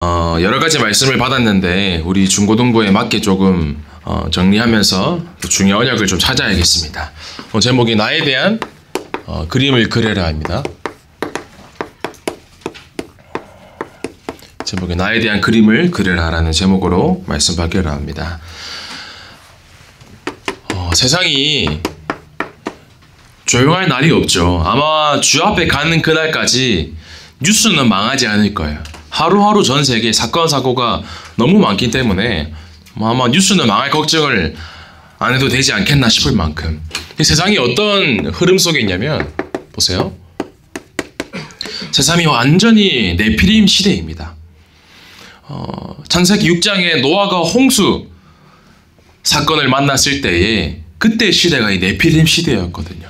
여러 가지 말씀을 받았는데 우리 중고등부에 맞게 조금 정리하면서 중요한 언약을 좀 찾아야겠습니다. 제목이 나에 대한 그림을 그려라 합니다. 제목이 나에 대한 그림을 그려라라는 제목으로 말씀 받기로 합니다. 세상이 조용할 날이 없죠. 아마 주 앞에 가는 그날까지 뉴스는 망하지 않을 거예요. 하루하루 전 세계 사건 사고가 너무 많기 때문에 아마 뉴스는 망할 걱정을 안 해도 되지 않겠나 싶을 만큼 세상이 어떤 흐름 속에 있냐면 보세요. 세상이 완전히 네피림 시대입니다. 창세기 6장에 노아가 홍수 사건을 만났을 때에 그때 시대가 이 네피림 시대였거든요.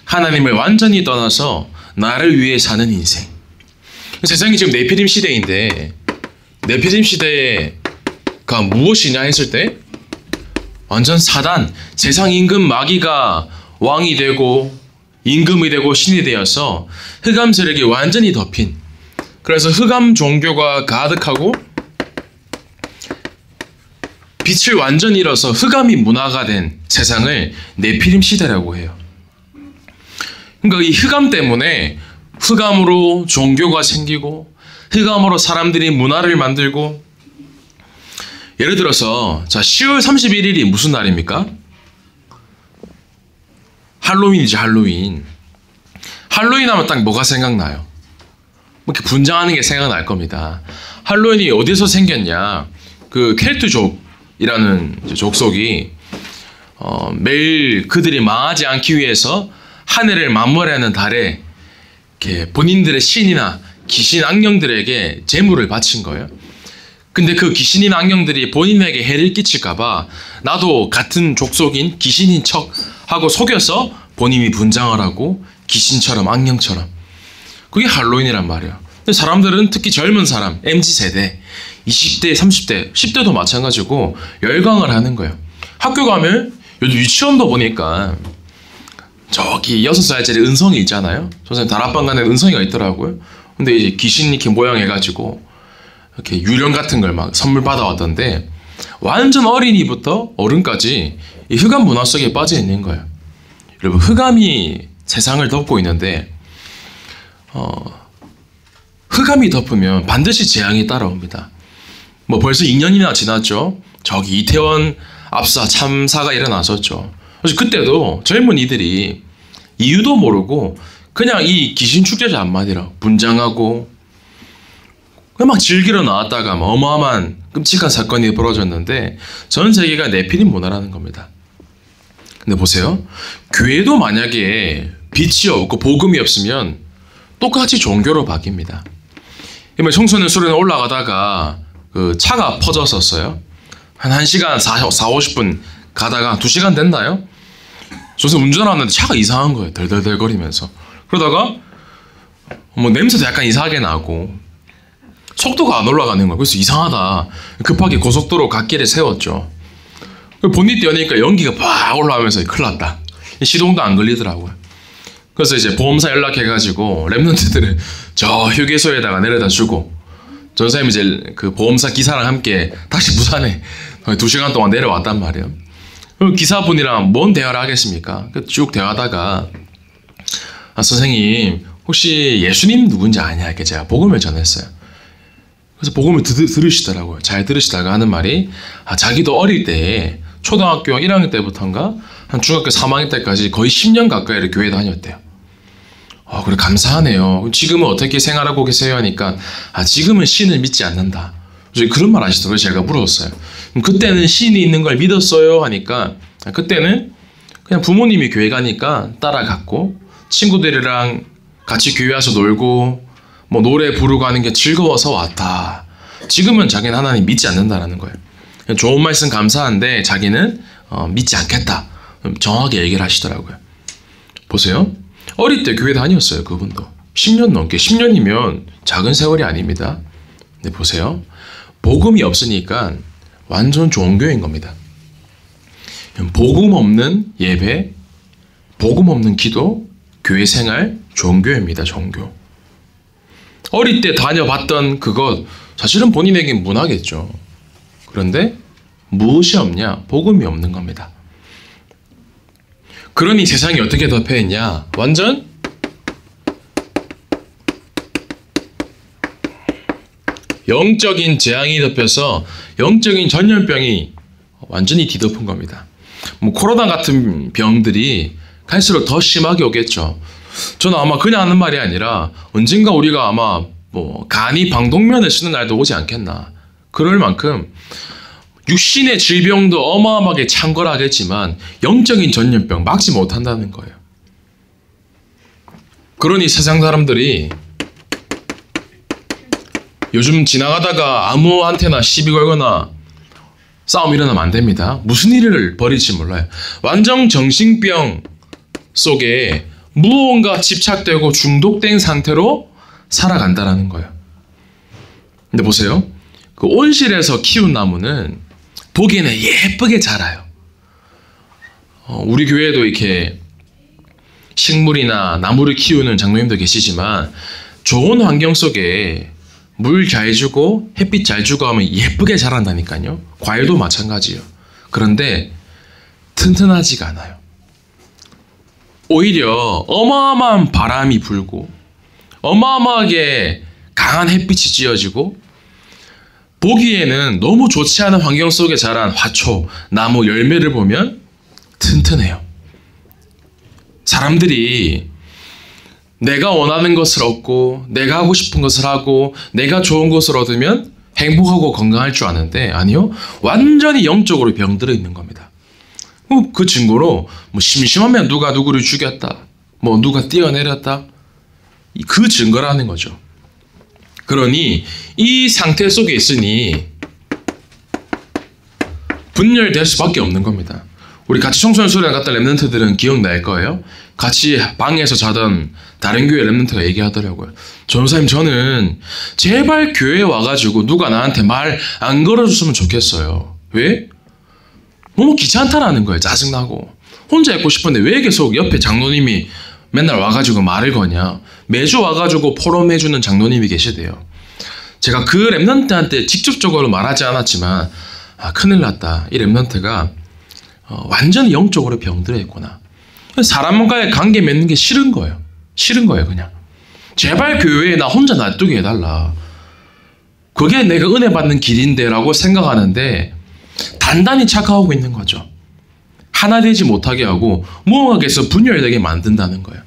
하나님을 완전히 떠나서 나를 위해 사는 인생. 세상이 지금 네피림 시대인데 네피림 시대가 무엇이냐 했을 때 완전 사단, 세상 임금 마귀가 왕이 되고 임금이 되고 신이 되어서 흑암 세력이 완전히 덮인, 그래서 흑암 종교가 가득하고 빛을 완전히 잃어서 흑암이 문화가 된 세상을 네피림 시대라고 해요. 그러니까 이 흑암 때문에 흑암으로 종교가 생기고 흑암으로 사람들이 문화를 만들고, 예를 들어서 자 10월 31일이 무슨 날입니까? 할로윈이죠. 할로윈 하면 딱 뭐가 생각나요? 이렇게 분장하는 게 생각날 겁니다. 할로윈이 어디서 생겼냐, 그 켈트족이라는 족속이 매일 그들이 망하지 않기 위해서 한 해를 마무리하는 달에 이렇게 본인들의 신이나 귀신 악령들에게 제물을 바친 거예요. 근데 그 귀신이나 악령들이 본인에게 해를 끼칠까봐 나도 같은 족속인 귀신인 척 하고 속여서 본인이 분장을 하고 귀신처럼 악령처럼, 그게 할로윈이란 말이에요. 근데 사람들은 특히 젊은 사람, MZ세대, 20대, 30대, 10대도 마찬가지고 열광을 하는 거예요. 학교 가면 요즘 유치원도 보니까 저기 6살짜리 은성이 있잖아요. 선생님 다락방 가는 은성이가 있더라고요. 근데 이제 귀신 이렇게 모양 해가지고 이렇게 유령 같은 걸 막 선물 받아왔던데 완전 어린이부터 어른까지 이 흑암 문화 속에 빠져 있는 거예요. 여러분, 흑암이 세상을 덮고 있는데 흑암이 덮으면 반드시 재앙이 따라옵니다. 뭐 벌써 2년이나 지났죠. 저기 이태원 압사 참사가 일어났었죠. 그래서 그때도 젊은이들이 이유도 모르고 그냥 이 귀신 축제자 한마디로 분장하고 그냥 막 즐기러 나왔다가 어마어마한 끔찍한 사건이 벌어졌는데 전 세계가 네피림 문화라는 겁니다. 근데 보세요. 교회도 만약에 빛이 없고 복음이 없으면 똑같이 종교로 바뀝니다. 청소년 수련회 올라가다가 그 차가 퍼졌었어요. 한 1시간 40-50분 가다가 2시간 됐나요? 저서 운전하는데 차가 이상한 거예요. 덜덜덜거리면서. 그러다가 뭐 냄새도 약간 이상하게 나고 속도가 안 올라가는 거예요. 그래서 이상하다. 급하게 고속도로 갓길에 세웠죠. 본닛 여니까 연기가 팍 올라오면서 큰일 났다. 시동도 안 걸리더라고요. 그래서 이제 보험사 연락해가지고 랩런트들을 저 휴게소에다가 내려다 주고 전사님이 이제 그 보험사 기사랑 함께 다시 부산에 2시간 동안 내려왔단 말이에요. 그럼 기사분이랑 뭔 대화를 하겠습니까? 쭉 대화하다가 선생님 혹시 예수님 누군지 아냐? 이렇게 제가 복음을 전했어요. 그래서 복음을 들으시더라고요. 잘 들으시다가 하는 말이 자기도 어릴 때 초등학교 1학년 때부터인가 한 중학교 3학년 때까지 거의 10년 가까이를 교회 다녔대요. 그래 감사하네요. 지금은 어떻게 생활하고 계세요? 하니까 지금은 신을 믿지 않는다. 그런 말 하시더라고요. 제가 물었어요. 그때는 신이 있는 걸 믿었어요? 하니까 그때는 그냥 부모님이 교회 가니까 따라갔고 친구들이랑 같이 교회 와서 놀고 뭐 노래 부르고 하는 게 즐거워서 왔다. 지금은 자기는 하나님 믿지 않는다라는 거예요. 좋은 말씀 감사한데 자기는 믿지 않겠다. 정확하게 얘기를 하시더라고요. 보세요. 어릴 때 교회 다녔어요. 그분도 10년 넘게. 10년이면 작은 세월이 아닙니다. 근데 보세요. 복음이 없으니까 완전 종교인 겁니다. 복음 없는 예배, 복음 없는 기도, 교회 생활, 종교입니다. 종교. 어릴 때 다녀봤던 그것 사실은 본인에겐 문화겠죠. 그런데 무엇이 없냐? 복음이 없는 겁니다. 그러니 세상이 어떻게 덮여있냐? 완전 영적인 재앙이 덮여서 영적인 전염병이 완전히 뒤덮은 겁니다. 뭐 코로나 같은 병들이 갈수록 더 심하게 오겠죠. 저는 아마 그냥 하는 말이 아니라 언젠가 우리가 아마 뭐 간이 방독면을 쓰는 날도 오지 않겠나. 그럴 만큼 육신의 질병도 어마어마하게 창궐하겠지만 영적인 전염병 막지 못한다는 거예요. 그러니 세상 사람들이 요즘 지나가다가 아무한테나 시비 걸거나 싸움 일어나면 안 됩니다. 무슨 일을 벌일지 몰라요. 완전 정신병 속에 무언가 집착되고 중독된 상태로 살아간다라는 거예요. 근데 보세요. 그 온실에서 키운 나무는 보기에는 예쁘게 자라요. 우리 교회에도 이렇게 식물이나 나무를 키우는 장로님도 계시지만 좋은 환경 속에 물 잘 주고 햇빛 잘 주고 하면 예쁘게 자란다니까요. 과일도 마찬가지예요. 그런데 튼튼하지가 않아요. 오히려 어마어마한 바람이 불고 어마어마하게 강한 햇빛이 찌어지고 보기에는 너무 좋지 않은 환경 속에 자란 화초, 나무, 열매를 보면 튼튼해요. 사람들이 내가 원하는 것을 얻고 내가 하고 싶은 것을 하고 내가 좋은 것을 얻으면 행복하고 건강할 줄 아는데 아니요. 완전히 영적으로 병들어 있는 겁니다. 그 증거로 뭐 심심하면 누가 누구를 죽였다. 뭐 누가 뛰어내렸다. 그 증거라는 거죠. 그러니 이 상태 속에 있으니 분열될 수밖에 없는 겁니다. 우리 같이 청소년 수련 갔던 랩런트들은 기억날 거예요. 같이 방에서 자던 다른 교회 랩런트가 얘기하더라고요. 전도사님, 저는 제발 교회에 와가지고 누가 나한테 말 안 걸어줬으면 좋겠어요. 왜? 너무 귀찮다라는 거예요. 짜증나고. 혼자 있고 싶은데 왜 계속 옆에 장로님이 맨날 와가지고 말을 거냐. 매주 와가지고 포럼해주는 장로님이 계시대요. 제가 그 랩런트한테 직접적으로 말하지 않았지만 큰일 났다. 이 랩런트가 완전히 영적으로 병들어 있구나. 사람과의 관계 맺는 게 싫은 거예요. 싫은 거예요, 그냥. 제발 교회에 나 혼자 놔두게 해달라. 그게 내가 은혜 받는 길인데 라고 생각하는데 단단히 착각하고 있는 거죠. 하나 되지 못하게 하고 무언가에서 분열되게 만든다는 거예요.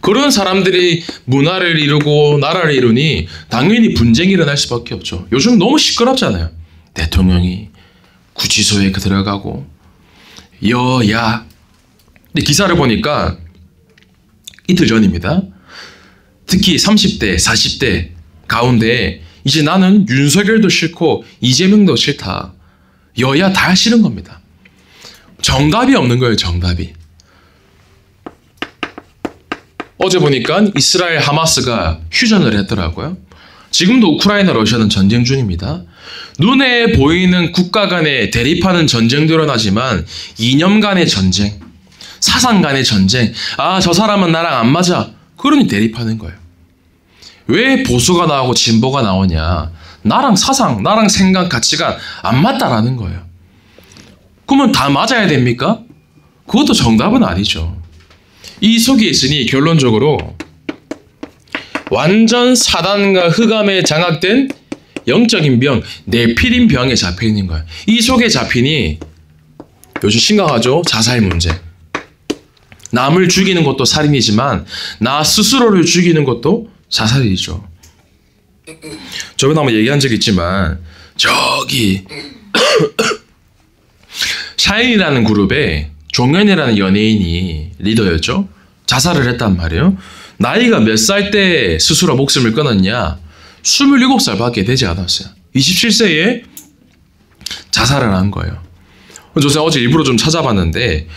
그런 사람들이 문화를 이루고 나라를 이루니 당연히 분쟁이 일어날 수밖에 없죠. 요즘 너무 시끄럽잖아요. 대통령이 구치소에 들어가고 여야. 근데 기사를 보니까 이틀 전입니다. 특히 30대, 40대 가운데 이제 나는 윤석열도 싫고 이재명도 싫다. 여야 다 싫은 겁니다. 정답이 없는 거예요. 정답이. 어제 보니까 이스라엘 하마스가 휴전을 했더라고요. 지금도 우크라이나 러시아는 전쟁 중입니다. 눈에 보이는 국가 간의 대립하는 전쟁들은 하지만 이념 간의 전쟁, 사상 간의 전쟁. 저 사람은 나랑 안 맞아. 그러니 대립하는 거예요. 왜 보수가 나오고 진보가 나오냐. 나랑 사상, 나랑 생각, 가치가 안 맞다라는 거예요. 그러면 다 맞아야 됩니까? 그것도 정답은 아니죠. 이 속에 있으니 결론적으로 완전 사단과 흑암에 장악된 영적인 병, 네피림 병에 잡혀 있는 거예요. 이 속에 잡히니 요즘 심각하죠? 자살 문제. 남을 죽이는 것도 살인이지만 나 스스로를 죽이는 것도 자살이죠. 저번에 한번 얘기한 적 있지만 저기 샤인이라는 그룹에 종현이라는 연예인이 리더였죠. 자살을 했단 말이에요. 나이가 몇 살 때 스스로 목숨을 끊었냐? 27살밖에 되지 않았어요. 27세에 자살을 한 거예요. 저 어제 일부러 좀 찾아봤는데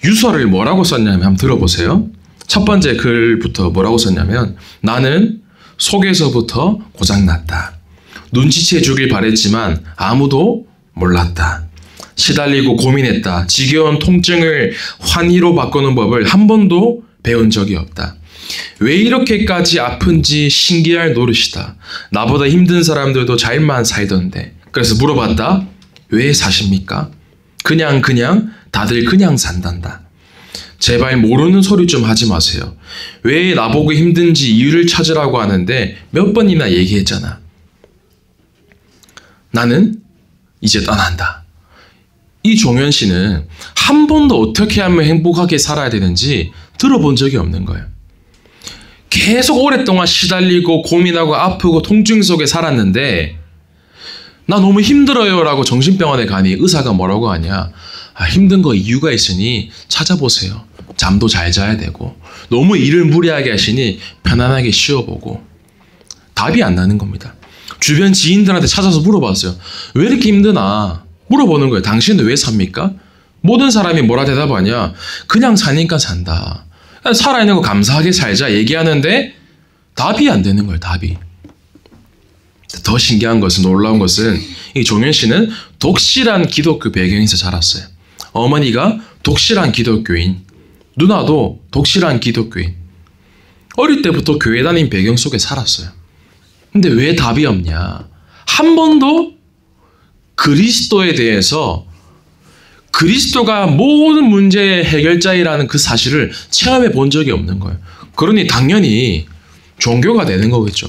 유서를 뭐라고 썼냐면 한번 들어보세요. 첫 번째 글부터 뭐라고 썼냐면 나는 속에서부터 고장났다. 눈치채 주길 바랬지만 아무도 몰랐다. 시달리고 고민했다. 지겨운 통증을 환희로 바꾸는 법을 한 번도 배운 적이 없다. 왜 이렇게까지 아픈지 신기할 노릇이다. 나보다 힘든 사람들도 잘만 살던데. 그래서 물어봤다. 왜 사십니까? 그냥 다들 그냥 산단다. 제발 모르는 소리 좀 하지 마세요. 왜 나보고 힘든지 이유를 찾으라고 하는데 몇 번이나 얘기했잖아. 나는 이제 떠난다. 이 종현 씨는 한 번도 어떻게 하면 행복하게 살아야 되는지 들어본 적이 없는 거예요. 계속 오랫동안 시달리고 고민하고 아프고 통증 속에 살았는데 나 너무 힘들어요 라고 정신병원에 가니 의사가 뭐라고 하냐. 힘든 거 이유가 있으니 찾아보세요. 잠도 잘 자야 되고 너무 일을 무리하게 하시니 편안하게 쉬어보고. 답이 안 나는 겁니다. 주변 지인들한테 찾아서 물어봤어요. 왜 이렇게 힘드나 물어보는 거예요. 당신은 왜 삽니까? 모든 사람이 뭐라 대답하냐. 그냥 사니까 산다. 살아있는 거 감사하게 살자 얘기하는데 답이 안 되는 거예요. 답이. 더 신기한 것은, 놀라운 것은 이 종현 씨는 독실한 기독교 배경에서 자랐어요. 어머니가 독실한 기독교인, 누나도 독실한 기독교인. 어릴 때부터 교회 다닌 배경 속에 살았어요. 근데 왜 답이 없냐. 한 번도 그리스도에 대해서 그리스도가 모든 문제의 해결자이라는 그 사실을 체험해 본 적이 없는 거예요. 그러니 당연히 종교가 되는 거겠죠.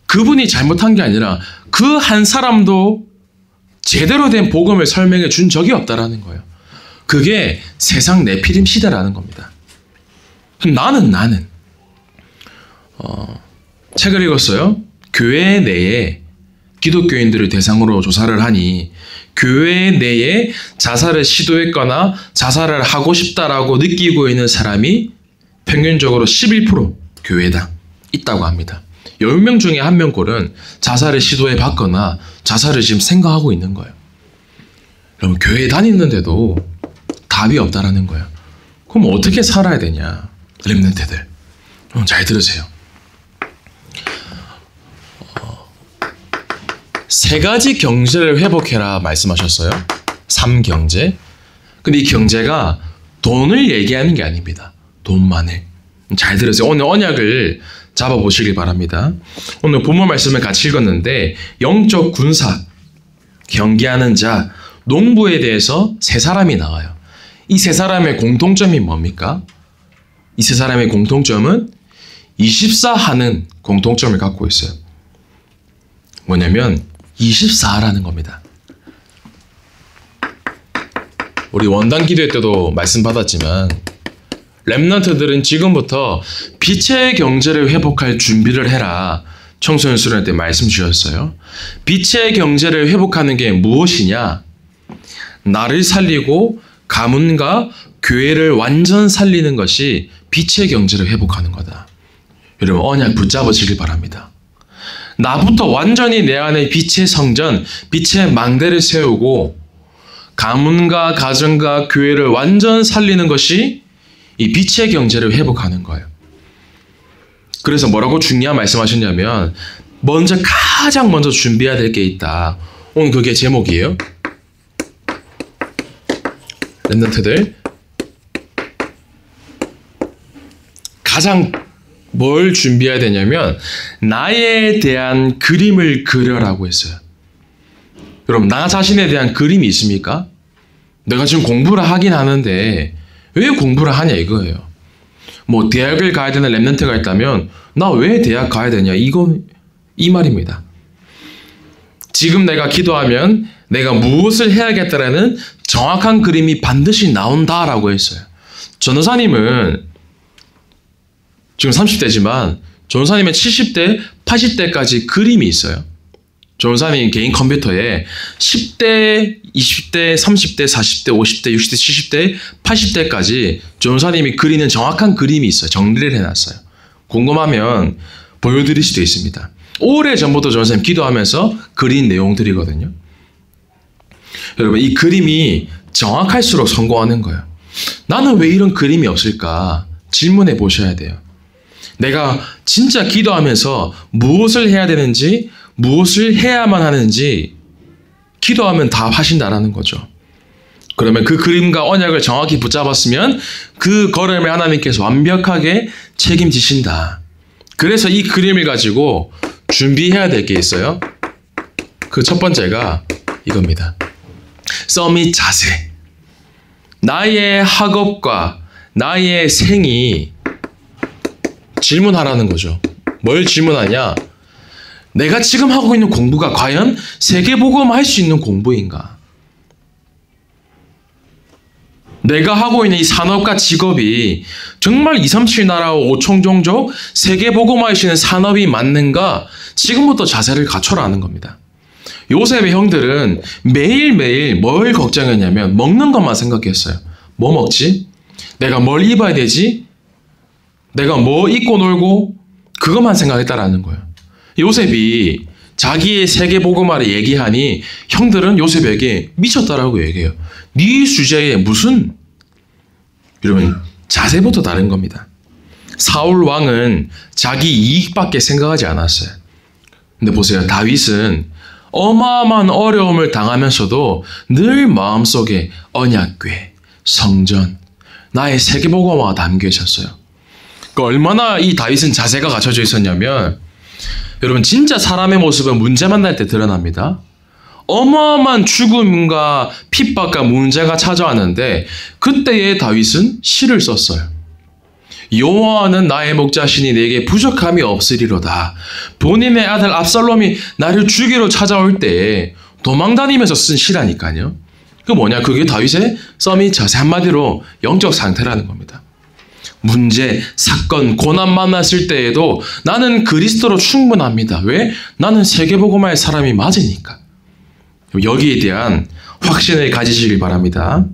그분이 잘못한 게 아니라 그 한 사람도 제대로 된 복음을 설명해 준 적이 없다라는 거예요. 그게 세상 네피림 시대라는 겁니다. 나는 책을 읽었어요. 교회 내에 기독교인들을 대상으로 조사를 하니 교회 내에 자살을 시도했거나 자살을 하고 싶다라고 느끼고 있는 사람이 평균적으로 11% 교회당 있다고 합니다. 10명 중에 1명 꼴은 자살을 시도해 봤거나 자살을 지금 생각하고 있는 거예요. 그럼 교회 다니는데도 답이 없다라는 거예요. 그럼 어떻게 살아야 되냐? 렘넌트들. 잘 들으세요. 세 가지 경제를 회복해라 말씀하셨어요. 3경제. 근데 이 경제가 돈을 얘기하는 게 아닙니다. 돈만을. 잘 들으세요. 오늘 언약을 잡아보시길 바랍니다. 오늘 본문 말씀을 같이 읽었는데 영적 군사, 경계하는 자, 농부에 대해서 세 사람이 나와요. 이 세 사람의 공통점이 뭡니까? 이 세 사람의 공통점은 24하는 공통점을 갖고 있어요. 뭐냐면 24라는 겁니다. 우리 원단 기도회 때도 말씀 받았지만 렘넌트들은 지금부터 빛의 경제를 회복할 준비를 해라. 청소년 수련회 때 말씀 주셨어요. 빛의 경제를 회복하는 게 무엇이냐? 나를 살리고 가문과 교회를 완전 살리는 것이 빛의 경제를 회복하는 거다. 여러분 언약 붙잡으시길 바랍니다. 나부터 완전히 내 안에 빛의 성전, 빛의 망대를 세우고 가문과 가정과 교회를 완전 살리는 것이 이 빛의 경제를 회복하는 거예요. 그래서 뭐라고 중요한 말씀하셨냐면 가장 먼저 준비해야 될 게 있다. 오늘 그게 제목이에요. 렘넌트들 가장 뭘 준비해야 되냐면 나에 대한 그림을 그려라고 했어요. 여러분 나 자신에 대한 그림이 있습니까? 내가 지금 공부를 하긴 하는데 왜 공부를 하냐 이거예요. 뭐 대학을 가야 되는 렘넌트가 있다면 나 왜 대학 가야 되냐 이 말입니다. 지금 내가 기도하면 내가 무엇을 해야겠다라는 정확한 그림이 반드시 나온다라고 했어요. 전도사님은 지금 30대지만 전도사님의 70대, 80대까지 그림이 있어요. 전도사님 개인 컴퓨터에 10대, 20대, 30대, 40대, 50대, 60대, 70대, 80대까지 전도사님이 그리는 정확한 그림이 있어요. 정리를 해놨어요. 궁금하면 보여드릴 수도 있습니다. 오래전부터 전도사님 기도하면서 그린 내용들이거든요. 여러분 이 그림이 정확할수록 성공하는 거예요. 나는 왜 이런 그림이 없을까? 질문해 보셔야 돼요. 내가 진짜 기도하면서 무엇을 해야 되는지, 무엇을 해야만 하는지 기도하면 다 하신다라는 거죠. 그러면 그 그림과 언약을 정확히 붙잡았으면 그 걸음을 하나님께서 완벽하게 책임지신다. 그래서 이 그림을 가지고 준비해야 될 게 있어요. 그 첫 번째가 이겁니다. 서밋 자세. 나의 학업과 나의 생이 질문하라는 거죠. 뭘 질문하냐? 내가 지금 하고 있는 공부가 과연 세계복음 할 수 있는 공부인가? 내가 하고 있는 이 산업과 직업이 정말 237 나라 5총 종족 세계복음 할 수 있는 산업이 맞는가? 지금부터 자세를 갖춰라는 겁니다. 요셉의 형들은 매일매일 뭘 걱정했냐면 먹는 것만 생각했어요. 뭐 먹지? 내가 뭘 입어야 되지? 내가 뭐 입고 놀고? 그것만 생각했다라는 거예요. 요셉이 자기의 세계복음화를 얘기하니 형들은 요셉에게 미쳤다라고 얘기해요. 네 주제에 무슨? 이러면 자세부터 다른 겁니다. 사울 왕은 자기 이익밖에 생각하지 않았어요. 근데 보세요. 다윗은 어마어마한 어려움을 당하면서도 늘 마음속에 언약궤, 성전, 나의 세계복음화가 담겨 있었어요. 그러니까 얼마나 이 다윗은 자세가 갖춰져 있었냐면 여러분 진짜 사람의 모습은 문제 만날 때 드러납니다. 어마어마한 죽음과 핍박과 문제가 찾아왔는데 그때의 다윗은 시를 썼어요. 여호와는 나의 목자시니 내게 부족함이 없으리로다. 본인의 아들 압살롬이 나를 죽이러 찾아올 때 도망다니면서 쓴 시라니까요. 그 뭐냐? 그게 다윗의 서밋 자세, 한마디로 영적 상태라는 겁니다. 문제, 사건, 고난 만났을 때에도 나는 그리스도로 충분합니다. 왜? 나는 세계복음화의 사람이 맞으니까. 여기에 대한 확신을 가지시길 바랍니다.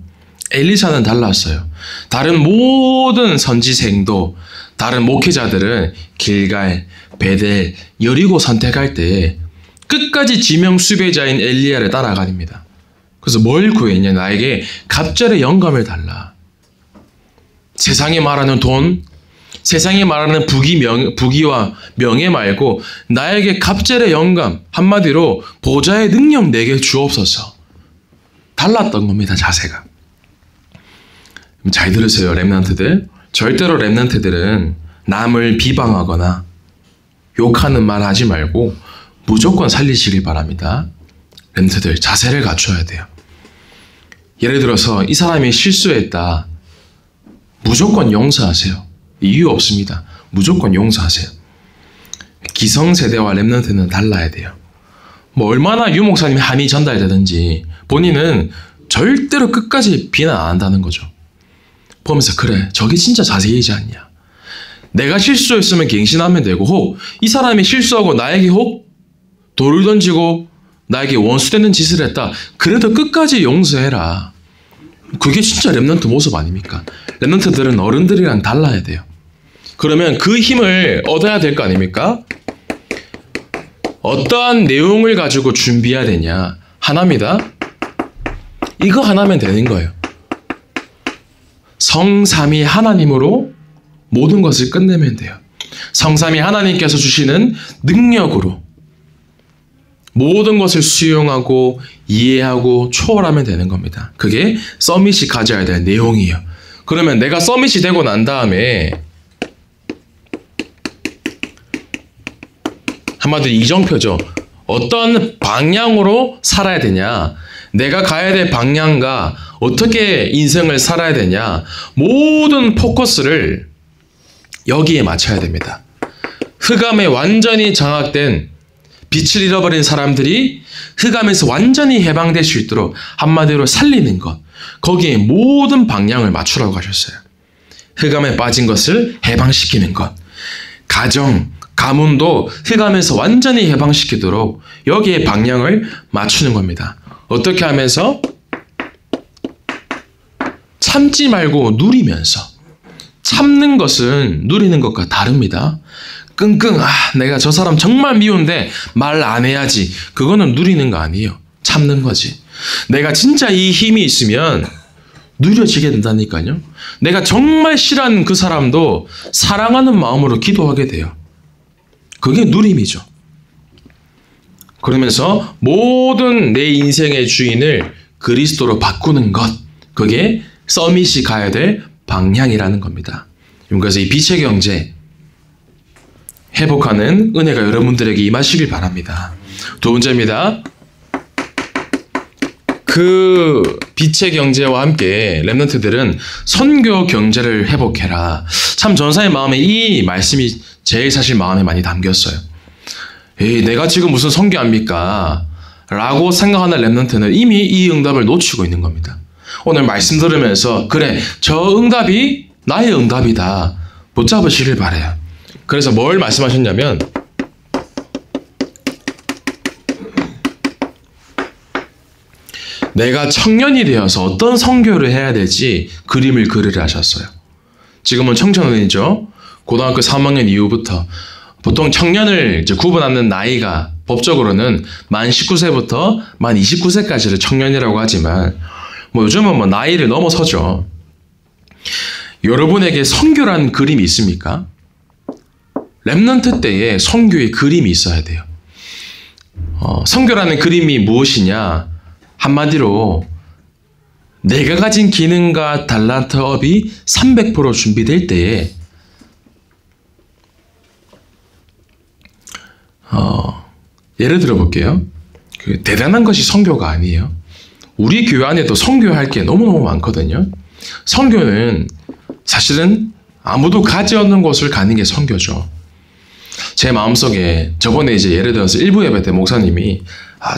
엘리사는 달랐어요. 다른 모든 선지생도, 다른 목회자들은 길갈, 베델, 여리고 선택할 때 끝까지 지명 수배자인 엘리야를 따라갑니다. 그래서 뭘 구했냐? 나에게 갑절의 영감을 달라. 세상에 말하는 돈, 세상에 말하는 부귀와 명예 말고 나에게 갑절의 영감, 한마디로 보좌의 능력 내게 주옵소서. 달랐던 겁니다, 자세가. 잘 들으세요, 렘넌트들. 절대로 렘넌트들은 남을 비방하거나 욕하는 말 하지 말고 무조건 살리시길 바랍니다. 렘넌트들 자세를 갖춰야 돼요. 예를 들어서 이 사람이 실수했다. 무조건 용서하세요. 이유 없습니다. 무조건 용서하세요. 기성세대와 렘넌트는 달라야 돼요. 뭐 얼마나 유 목사님이 한이 전달되든지 본인은 절대로 끝까지 비난 안 한다는 거죠. 보면서 그래, 저게 진짜 자세이지 않냐. 내가 실수했으면 갱신하면 되고 혹 이 사람이 실수하고 나에게 혹 돌을 던지고 나에게 원수되는 짓을 했다. 그래도 끝까지 용서해라. 그게 진짜 렘넌트 모습 아닙니까? 렘넌트들은 어른들이랑 달라야 돼요. 그러면 그 힘을 얻어야 될 거 아닙니까? 어떠한 내용을 가지고 준비해야 되냐? 하나입니다. 이거 하나면 되는 거예요. 성삼위 하나님으로 모든 것을 끝내면 돼요. 성삼위 하나님께서 주시는 능력으로 모든 것을 수용하고 이해하고 초월하면 되는 겁니다. 그게 서밋이 가져야 될 내용이에요. 그러면 내가 서밋이 되고 난 다음에 한마디로 이정표죠. 어떤 방향으로 살아야 되냐, 내가 가야 될 방향과 어떻게 인생을 살아야 되냐, 모든 포커스를 여기에 맞춰야 됩니다. 흑암에 완전히 장악된 빛을 잃어버린 사람들이 흑암에서 완전히 해방될 수 있도록 한마디로 살리는 것, 거기에 모든 방향을 맞추라고 하셨어요. 흑암에 빠진 것을 해방시키는 것, 가정, 가문도 흑암에서 완전히 해방시키도록 여기에 방향을 맞추는 겁니다. 어떻게 하면서? 참지 말고 누리면서. 참는 것은 누리는 것과 다릅니다. 끙끙, 내가 저 사람 정말 미운데 말 안 해야지. 그거는 누리는 거 아니에요. 참는 거지. 내가 진짜 이 힘이 있으면 누려지게 된다니까요. 내가 정말 싫어하는 그 사람도 사랑하는 마음으로 기도하게 돼요. 그게 누림이죠. 그러면서 모든 내 인생의 주인을 그리스도로 바꾸는 것, 그게 서밋이 가야 될 방향이라는 겁니다. 그래서 이 빛의 경제 회복하는 은혜가 여러분들에게 임하시길 바랍니다. 두 번째입니다. 그 빛의 경제와 함께 렘넌트들은 선교 경제를 회복해라. 참 전사의 마음에 이 말씀이 제일 사실 마음에 많이 담겼어요. 에이, 내가 지금 무슨 선교합니까? 라고 생각하는 렘넌트는 이미 이 응답을 놓치고 있는 겁니다. 오늘 말씀 들으면서 그래, 저 응답이 나의 응답이다. 붙잡으시길 바래요. 그래서 뭘 말씀하셨냐면 내가 청년이 되어서 어떤 선교를 해야 될지 그림을 그리라 하셨어요. 지금은 청소년이죠. 고등학교 3학년 이후부터 보통 청년을 이제 구분하는 나이가 법적으로는 만 19세부터 만 29세까지를 청년이라고 하지만 뭐 요즘은 뭐 나이를 넘어서죠. 여러분에게 선교라는 그림이 있습니까? 렘넌트 때에 선교의 그림이 있어야 돼요. 선교라는 그림이 무엇이냐? 한마디로 내가 가진 기능과 달란트업이 300% 준비될 때에 예를 들어 볼게요. 대단한 것이 선교가 아니에요. 우리 교회 안에도 선교할 게 너무너무 많거든요. 선교는 사실은 아무도 가지 않는 곳을 가는 게 선교죠. 제 마음속에 저번에 이제 예를 들어서 일부 예배 때 목사님이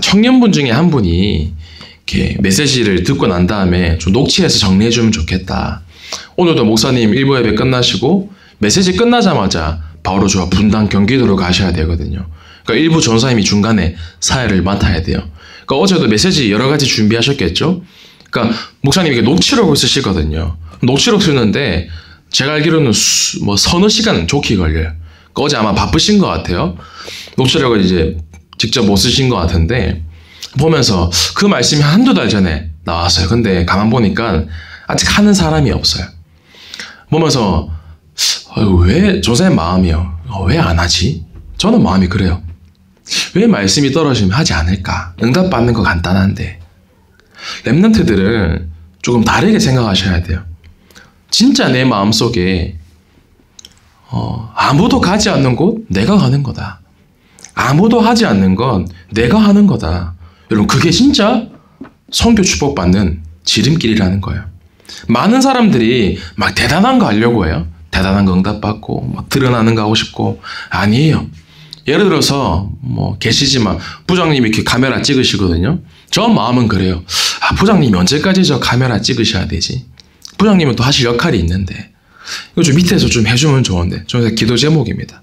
청년분 중에 한 분이 이렇게 메시지를 듣고 난 다음에 좀 녹취해서 정리해 주면 좋겠다. 오늘도 목사님 일부 예배 끝나시고 메시지 끝나자마자 바로 저 분당 경기도로 가셔야 되거든요. 그러니까 일부 전사님이 중간에 사회를 맡아야 돼요. 그러니까 어제도 메시지 여러 가지 준비하셨겠죠? 그러니까 목사님이 이렇게 녹취록을 쓰시거든요. 녹취록 쓰는데 제가 알기로는 뭐 서너 시간 좋게 걸려요. 그러니까 어제 아마 바쁘신 것 같아요. 녹취록을 이제 직접 못 쓰신 것 같은데 보면서 그 말씀이 한두 달 전에 나왔어요. 근데 가만 보니까 아직 하는 사람이 없어요. 보면서 왜 전사의 마음이요? 왜 안 하지? 저는 마음이 그래요. 왜 말씀이 떨어지면 하지 않을까? 응답받는 거 간단한데. 렘넌트들은 조금 다르게 생각하셔야 돼요. 진짜 내 마음속에 아무도 가지 않는 곳 내가 가는 거다. 아무도 하지 않는 건 내가 하는 거다. 여러분 그게 진짜 선교 축복받는 지름길이라는 거예요. 많은 사람들이 막 대단한 거 하려고 해요. 대단한 거 응답받고 막 드러나는 거 하고 싶고 아니에요. 예를 들어서 뭐 계시지만 부장님이 이렇게 카메라 찍으시거든요. 저 마음은 그래요. 부장님이 언제까지 저 카메라 찍으셔야 되지? 부장님은 또 하실 역할이 있는데 이거 좀 밑에서 좀 해주면 좋은데 저는 기도 제목입니다.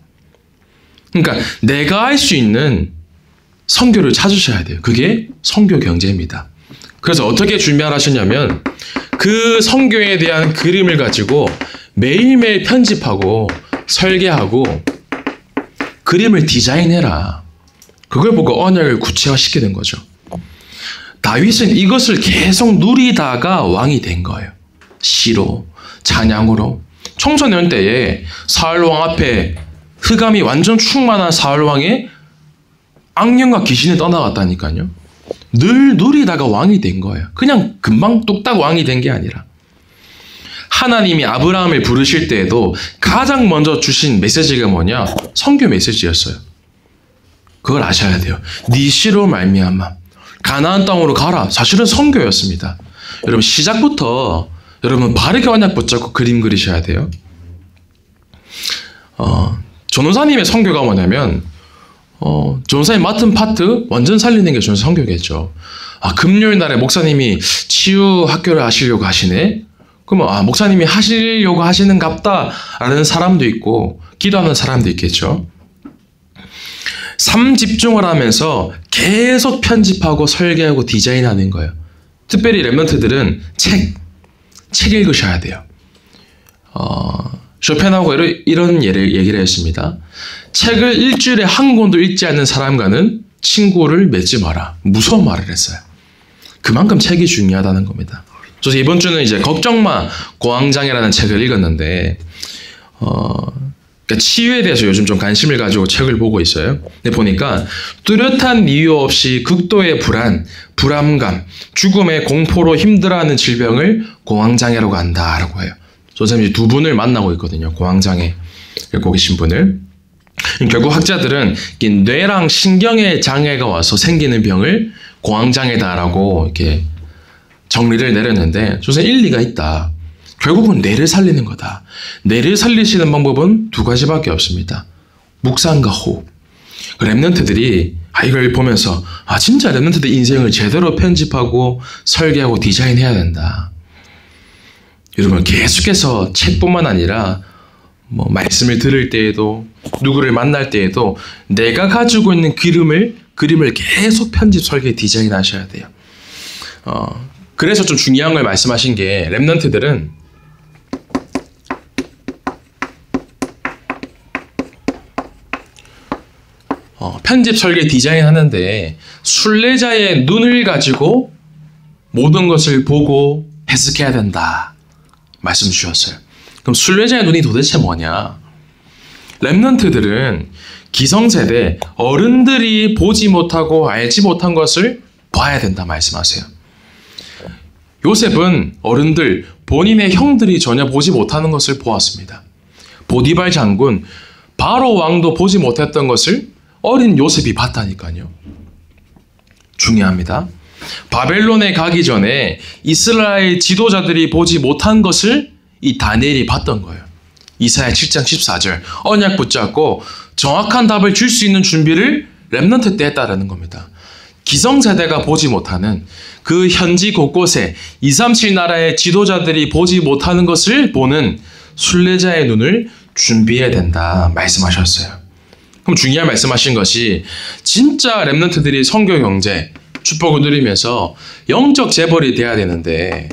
그러니까 내가 할 수 있는 선교를 찾으셔야 돼요. 그게 선교 경제입니다. 그래서 어떻게 준비하셨냐면 그 선교에 대한 그림을 가지고 매일매일 편집하고 설계하고 그림을 디자인해라. 그걸 보고 언약을 구체화시키는 거죠. 다윗은 이것을 계속 누리다가 왕이 된 거예요. 시로, 찬양으로. 청소년 때에 사울왕 앞에 흑암이 완전 충만한 사울왕의 악령과 귀신이 떠나갔다니까요. 늘 누리다가 왕이 된 거예요. 그냥 금방 뚝딱 왕이 된 게 아니라. 하나님이 아브라함을 부르실 때에도 가장 먼저 주신 메시지가 뭐냐? 선교 메시지였어요. 그걸 아셔야 돼요. 네 씨로 말미암아 가나안 땅으로 가라. 사실은 선교였습니다. 여러분 시작부터 여러분 바르게 언약 붙잡고 그림 그리셔야 돼요. 전도사님의 선교가 뭐냐면 전도사님 맡은 파트 완전 살리는 게 전도사 선교겠죠. 금요일 날에 목사님이 치유 학교를 하시려고 하시네. 그러면 목사님이 하시려고 하시는갑다 라는 사람도 있고 기도하는 사람도 있겠죠. 삶 집중을 하면서 계속 편집하고 설계하고 디자인하는 거예요. 특별히 렘넌트들은 책 읽으셔야 돼요. 쇼펜하고 이런 얘기를 했습니다. 책을 일주일에 한 권도 읽지 않는 사람과는 친구를 맺지 마라. 무서운 말을 했어요. 그만큼 책이 중요하다는 겁니다. 그래서 이번 주는 이제 걱정마 고황장애라는 책을 읽었는데 그러니까 치유에 대해서 요즘 좀 관심을 가지고 책을 보고 있어요. 근데 보니까 뚜렷한 이유 없이 극도의 불안감, 죽음의 공포로 힘들어하는 질병을 공황장애라고 한다라고 해요. 선생님이 두 분을 만나고 있거든요. 공황장애 갖고 계신 분을. 결국 학자들은 뇌랑 신경의 장애가 와서 생기는 병을 공황장애다라고 이렇게 정리를 내렸는데 선생님 일리가 있다. 결국은 뇌를 살리는 거다. 뇌를 살리시는 방법은 두 가지밖에 없습니다. 묵상과 호흡. 랩런트들이 이걸 보면서 진짜 랩런트들 인생을 제대로 편집하고 설계하고 디자인해야 된다. 여러분 계속해서 책뿐만 아니라 말씀을 들을 때에도 누구를 만날 때에도 내가 가지고 있는 그림을 계속 편집, 설계, 디자인하셔야 돼요. 그래서 좀 중요한 걸 말씀하신 게 랩런트들은 편집, 설계, 디자인 하는데 순례자의 눈을 가지고 모든 것을 보고 해석해야 된다 말씀 주셨어요. 그럼 순례자의 눈이 도대체 뭐냐? 랩런트들은 기성세대 어른들이 보지 못하고 알지 못한 것을 봐야 된다 말씀하세요. 요셉은 어른들, 본인의 형들이 전혀 보지 못하는 것을 보았습니다. 보디발 장군, 바로 왕도 보지 못했던 것을 어린 요셉이 봤다니까요. 중요합니다. 바벨론에 가기 전에 이스라엘 지도자들이 보지 못한 것을 이 다니엘이 봤던 거예요. 이사야 7장 14절 언약 붙잡고 정확한 답을 줄 수 있는 준비를 랩런트 때 했다라는 겁니다. 기성세대가 보지 못하는 그 현지 곳곳에 237 나라의 지도자들이 보지 못하는 것을 보는 순례자의 눈을 준비해야 된다 말씀하셨어요. 그럼 중요한 말씀하신 것이 진짜 랩런트들이 선교 경제 축복을 누리면서 영적 재벌이 돼야 되는데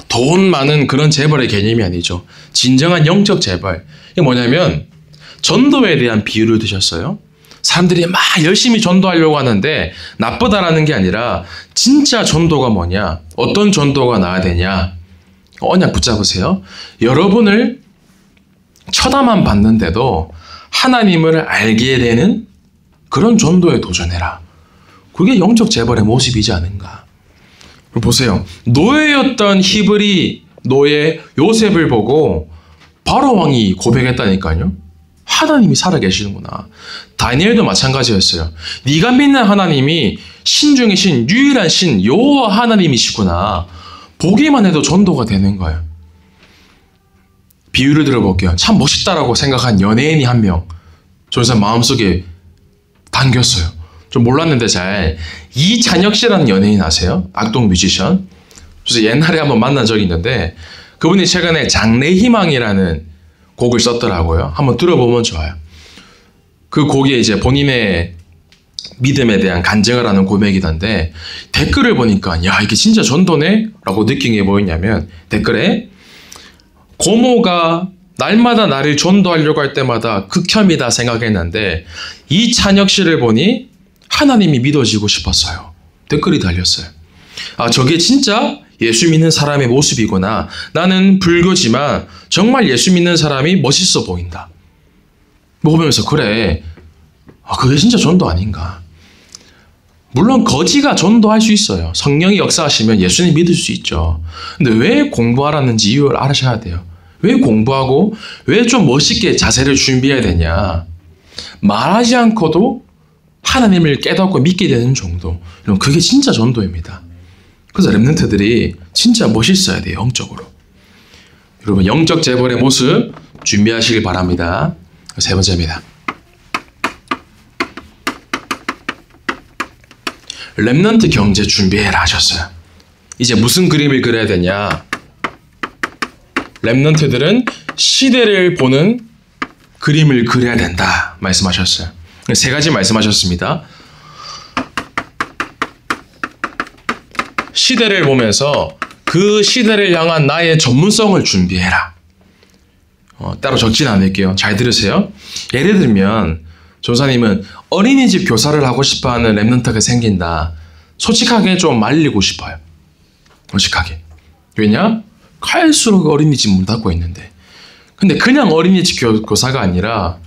돈 많은 그런 재벌의 개념이 아니죠. 진정한 영적 재벌. 이게 뭐냐면 전도에 대한 비유를 드셨어요. 사람들이 막 열심히 전도하려고 하는데 나쁘다라는 게 아니라 진짜 전도가 뭐냐? 어떤 전도가 나야 되냐? 언약 붙잡으세요. 여러분을 쳐다만 봤는데도 하나님을 알게 되는 그런 전도에 도전해라. 그게 영적 재벌의 모습이지 않은가. 보세요. 노예였던 히브리 노예 요셉을 보고 바로 왕이 고백했다니까요. 하나님이 살아계시는구나. 다니엘도 마찬가지였어요. 네가 믿는 하나님이 신 중에 신, 유일한 신 여호와 하나님이시구나. 보기만 해도 전도가 되는 거예요. 비유를 들어볼게요. 참 멋있다라고 생각한 연예인이 한 명 저는 마음속에 당겼어요. 좀 몰랐는데 잘 이찬혁 씨라는 연예인 아세요? 악동 뮤지션. 그래서 옛날에 한번 만난 적이 있는데 그분이 최근에 장래희망이라는 곡을 썼더라고요. 한번 들어보면 좋아요. 그 곡에 이제 본인의 믿음에 대한 간증을 하는 고백이던데 댓글을 보니까 야 이게 진짜 전도네? 라고 느낀 게 뭐였냐면 댓글에 고모가 날마다 나를 전도하려고 할 때마다 극혐이다 생각했는데 이찬혁 씨를 보니 하나님이 믿어지고 싶었어요. 댓글이 달렸어요. 저게 진짜 예수 믿는 사람의 모습이구나. 나는 불교지만 정말 예수 믿는 사람이 멋있어 보인다. 먹으면서 그래. 그게 진짜 전도 아닌가. 물론 거지가 전도할 수 있어요. 성령이 역사하시면 예수님 믿을 수 있죠. 근데 왜 공부하라는지 이유를 알아셔야 돼요. 왜 공부하고 왜 좀 멋있게 자세를 준비해야 되냐. 말하지 않고도 하나님을 깨닫고 믿게 되는 정도. 그게 진짜 전도입니다. 그래서 랩런트들이 진짜 멋있어야 돼요. 영적으로. 여러분 영적 재벌의 모습 준비하시길 바랍니다. 세 번째입니다. 랩런트 경제 준비해라 하셨어요. 이제 무슨 그림을 그려야 되냐. 랩런트들은 시대를 보는 그림을 그려야 된다 말씀하셨어요. 세 가지 말씀하셨습니다. 시대를 보면서 그 시대를 향한 나의 전문성을 준비해라. 따로 적진 않을게요. 잘 들으세요. 예를 들면 조사님은 어린이집 교사를 하고 싶어하는 랩런트가 생긴다. 솔직하게 좀 말리고 싶어요. 솔직하게. 왜냐? 갈수록 어린이집 문 닫고 있는데. 근데 그냥 어린이집 교사가 아니라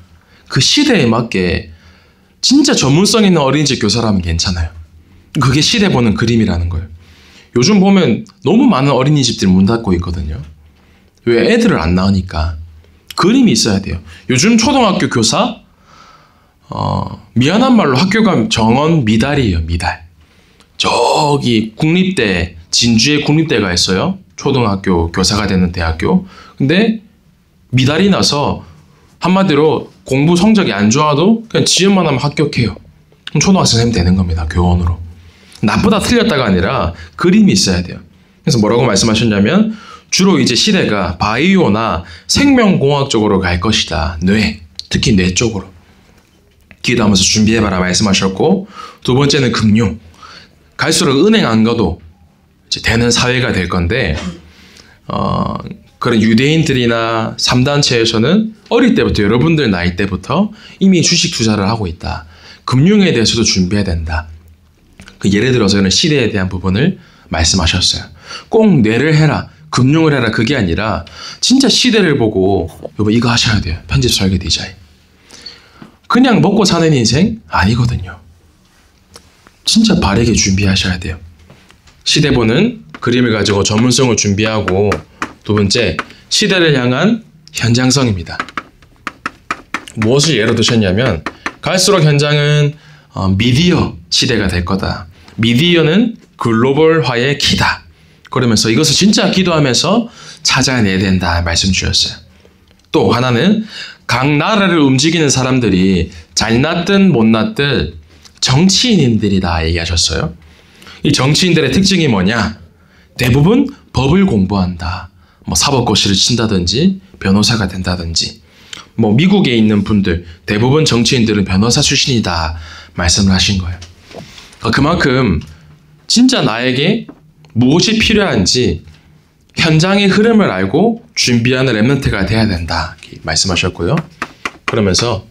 그 시대에 맞게 진짜 전문성 있는 어린이집 교사라면 괜찮아요. 그게 시대 보는 그림이라는 거예요. 요즘 보면 너무 많은 어린이집들이 문 닫고 있거든요. 왜? 애들을 안 낳으니까. 그림이 있어야 돼요. 요즘 초등학교 교사 미안한 말로 학교가 정원 미달이에요. 미달. 저기 국립대, 진주에 국립대가 있어요. 초등학교 교사가 되는 대학교. 근데 미달이 나서 한마디로 공부 성적이 안 좋아도 그냥 지원만 하면 합격해요. 그럼 초등학생 되는 겁니다. 교원으로. 나쁘다 틀렸다가 아니라 그림이 있어야 돼요. 그래서 뭐라고 말씀하셨냐면 주로 이제 시대가 바이오나 생명공학 쪽으로 갈 것이다. 뇌, 특히 뇌 쪽으로. 기도하면서 준비해봐라 말씀하셨고, 두 번째는 금융. 갈수록 은행 안 가도 이제 되는 사회가 될 건데, 그런 유대인들이나 3단체에서는 어릴 때부터 여러분들 나이 때부터 이미 주식 투자를 하고 있다. 금융에 대해서도 준비해야 된다. 그 예를 들어서는 시대에 대한 부분을 말씀하셨어요. 꼭 뇌를 해라, 금융을 해라 그게 아니라 진짜 시대를 보고 여보 이거 하셔야 돼요. 편집 설계 디자인. 그냥 먹고 사는 인생 아니거든요. 진짜 바르게 준비하셔야 돼요. 시대 보는 그림을 가지고 전문성을 준비하고, 두 번째, 시대를 향한 현장성입니다. 무엇을 예로 드셨냐면 갈수록 현장은 미디어 시대가 될 거다. 미디어는 글로벌화의 키다. 그러면서 이것을 진짜 기도하면서 찾아내야 된다 말씀 주셨어요. 또 하나는 각 나라를 움직이는 사람들이 잘났든 못났든 정치인들이다 얘기하셨어요. 이 정치인들의 특징이 뭐냐? 대부분 법을 공부한다. 뭐 사법고시를 친다든지 변호사가 된다든지. 뭐 미국에 있는 분들 대부분 정치인들은 변호사 출신이다 말씀을 하신 거예요. 그만큼 진짜 나에게 무엇이 필요한지 현장의 흐름을 알고 준비하는 랩런트가 돼야 된다 말씀하셨고요. 그러면서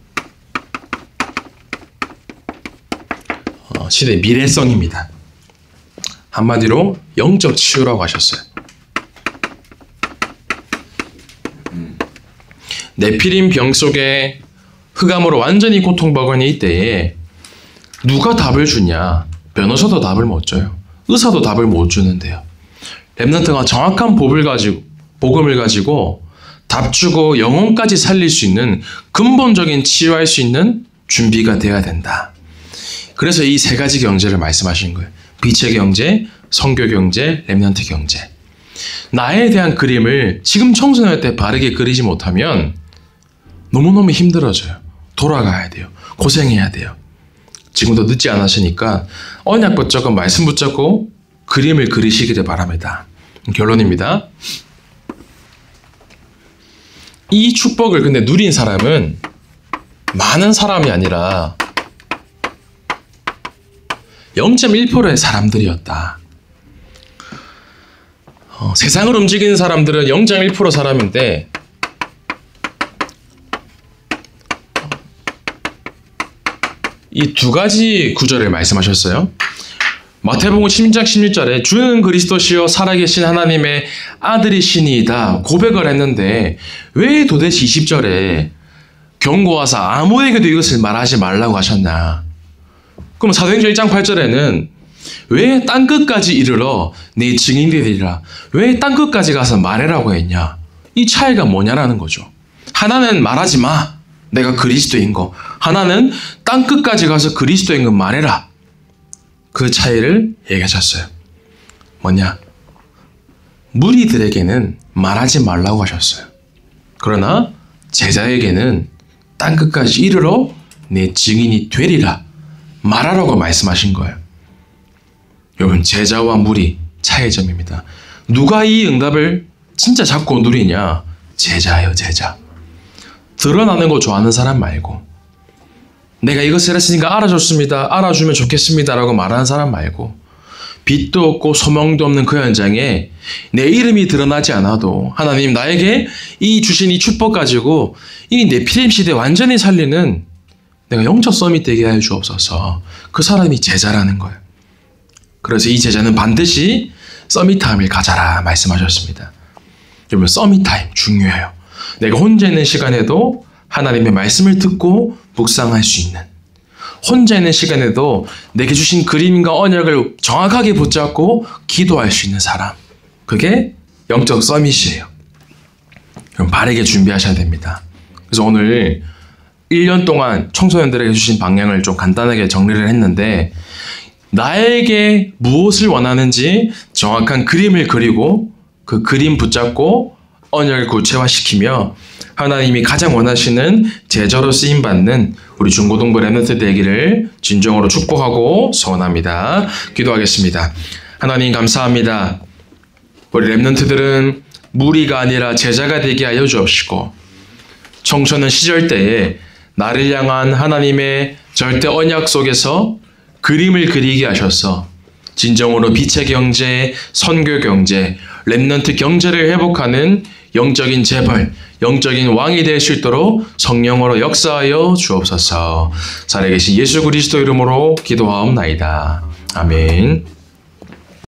시대의 미래성입니다. 한마디로 영적 치유라고 하셨어요. 네피림 병 속에 흑암으로 완전히 고통받은 이때에 누가 답을 주냐? 변호사도 답을 못 줘요. 의사도 답을 못 주는데요. 랩런트가 정확한 복음을 가지고 답 주고 영혼까지 살릴 수 있는 근본적인 치유할 수 있는 준비가 되어야 된다. 그래서 이 세 가지 경제를 말씀하신 거예요. 빛의 경제, 선교 경제, 랩런트 경제. 나에 대한 그림을 지금 청소년 때 바르게 그리지 못하면 너무너무 힘들어져요. 돌아가야 돼요. 고생해야 돼요. 지금도 늦지 않으시니까 언약 붙잡고 말씀 붙잡고 그림을 그리시기를 바랍니다. 결론입니다. 이 축복을 근데 누린 사람은 많은 사람이 아니라 0.1%의 사람들이었다. 세상을 움직이는 사람들은 0.1% 사람인데 이 두 가지 구절을 말씀하셨어요. 마태복음 16장 16절에 주는 그리스도시요 살아계신 하나님의 아들이시니이다 고백을 했는데 왜 도대체 20절에 경고하사 아무에게도 이것을 말하지 말라고 하셨나? 그럼 사도행전 1장 8절에는 왜 땅끝까지 이르러 내 증인이 되리라? 왜 땅끝까지 가서 말해라고 했냐? 이 차이가 뭐냐라는 거죠. 하나는 말하지 마. 내가 그리스도인 거. 하나는 땅끝까지 가서 그리스도인 거 말해라. 그 차이를 얘기하셨어요. 뭐냐? 무리들에게는 말하지 말라고 하셨어요. 그러나 제자에게는 땅끝까지 이르러 내 증인이 되리라. 말하라고 말씀하신 거예요. 여러분, 제자와 무리 차이점입니다. 누가 이 응답을 진짜 잡고 누리냐? 제자예요, 제자. 드러나는 거 좋아하는 사람 말고, 내가 이것을 했으니까 알아줬습니다, 알아주면 좋겠습니다 라고 말하는 사람 말고, 빛도 없고 소망도 없는 그 현장에 내 이름이 드러나지 않아도 하나님 나에게 이 주신 이 축복 가지고 이 네피림 시대 완전히 살리는 내가 영적 서밋 되게 해 주옵소서. 그 사람이 제자라는 거예요. 그래서 이 제자는 반드시 서밋함을 가져라 말씀하셨습니다. 여러분, 서밋 타임 중요해요. 내가 혼자 있는 시간에도 하나님의 말씀을 듣고 묵상할 수 있는, 혼자 있는 시간에도 내게 주신 그림과 언약을 정확하게 붙잡고 기도할 수 있는 사람, 그게 영적 서밋이에요. 그럼 바르게 준비하셔야 됩니다. 그래서 오늘 1년 동안 청소년들에게 주신 방향을 좀 간단하게 정리를 했는데, 나에게 무엇을 원하는지 정확한 그림을 그리고 그 그림 붙잡고 언약을 구체화시키며 하나님이 가장 원하시는 제자로 쓰임받는 우리 중고등부 렘넌트 되기를 진정으로 축복하고 소원합니다. 기도하겠습니다. 하나님 감사합니다. 우리 렘넌트들은 무리가 아니라 제자가 되게 하여 주옵시고, 청소년 시절 때에 나를 향한 하나님의 절대 언약 속에서 그림을 그리게 하셔서 진정으로 빛의 경제, 선교 경제, 렘넌트 경제를 회복하는 영적인 재벌, 영적인 왕이 될 수 있도록 성령으로 역사하여 주옵소서. 살아계신 예수 그리스도 이름으로 기도하옵나이다. 아멘.